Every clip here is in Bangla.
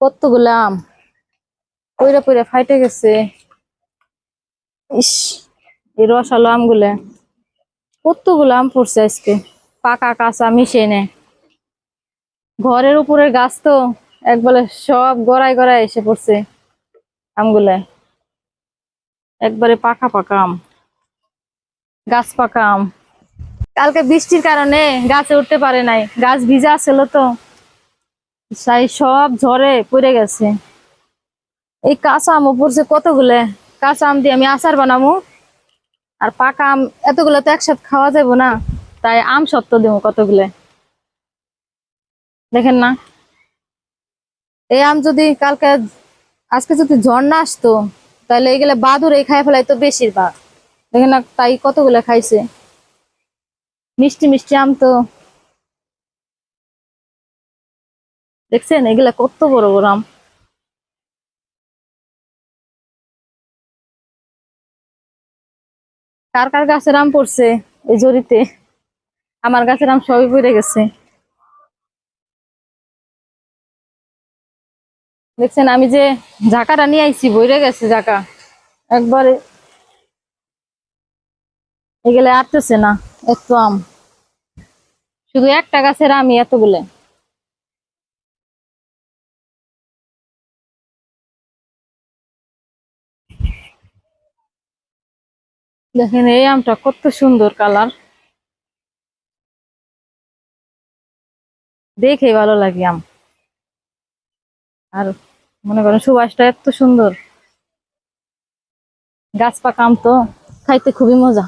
কতগুলো আম পইরা পইরা ফাইটে গেছে। ইস, এই রসালো আমগুলা, কতগুলো আম পড়ছে আজকে, পাকা কাঁচা মিশে নে। ঘরের উপরের গাছ তো একবারে সব গড়ায় গড়ায় এসে পড়ছে আমগুলা। একবারে পাকা পাকা আম, গাছ পাকা আম। কালকে বৃষ্টির কারণে গাছে উঠতে পারে নাই, গাছ ভিজা ছিল তো, তাই সব ঝড়ে পড়ে গেছে। এই কাঁচা আম পড়ছে কতগুলো। কাঁচা আম দিয়ে আমি আচার বানাবো, আর পাকা আম এতগুলো তো একসাথে খাওয়া যাবো না, তাই আম সত্ত্ব দেবো কতগুলো। দেখেন না, এই আম যদি কালকে আজকে যদি ঝড় না আসতো, তাহলে এইগুলা বাদুড়ে খাই ফেলাইতো বেশিরভাগ। দেখেন না, তাই কতগুলো খাইছে। মিষ্টি মিষ্টি আম তো, দেখছেন এগুলা কত বড় বড় আম। কার কার গাছের আম পড়ছে এই জড়িতে? আমার গাছের আম সবই পড়ে গেছে। দেখছেন আমি যে ঝাঁকাটা নিয়ে আইছি, বইরে গেছে ঝাঁকা একবারে, এগুলা আটতেছে না। এত আম, শুধু একটা গাছের আমি এতগুলো। দেখেন এই আমটা কত সুন্দর কালার, দেখে ভালো লাগে আম। আর মনে করেন সুবাসটা এত সুন্দর, গাছ পাকা আম তো খাইতে খুবই মজা।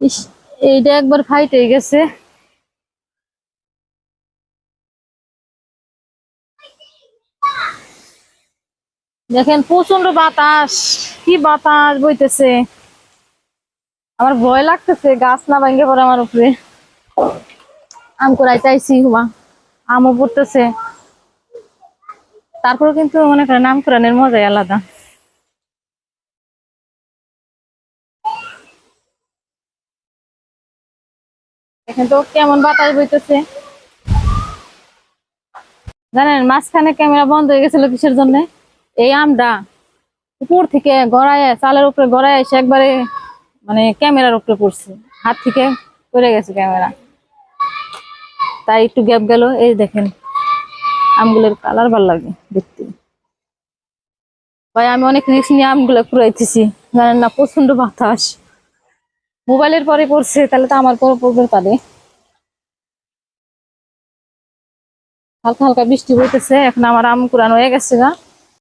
ইস, এইটা একবার ফাইটে গেছে। দেখেন প্রচন্ড বাতাস, কি বাতাস বইতেছে, আমার ভয় লাগতেছে গাছ না ভাঙ্গে পড়ে আমার উপরে। আম কুড়াইতে আইছি হুমা, আমও পড়তেছে, তারপরে কিন্তু মনে করেন আম কুড়ানোর মজাই আলাদা। দেখেন তো কেমন বাতাস বইতেছে। জানেন মাঝখানে ক্যামেরা বন্ধ হয়ে গেছিল কিসের জন্য? এই আমটা উপর থেকে গড়ায়, চালের উপরে গড়ায় এসে একবারে মানে ক্যামেরার উপরে পড়ছে, হাত থেকে পড়ে গেছে ক্যামেরা, তাই একটু গ্যাপ গেল। এই দেখেন আমগুলোর কালার ভালো লাগে দেখতে। ভাই আমি অনেক রিস্ক নিয়ে আমগুলো কুড়াইতেছি, জানেন না প্রচন্ড বাতাস। মোবাইলের পরে পড়ছে, তাহলে তো আমার পরে পড়বে পারে। হালকা হালকা বৃষ্টি হইতেছে, এখন আমার আম কুড়ানো হয়ে গেছে গা।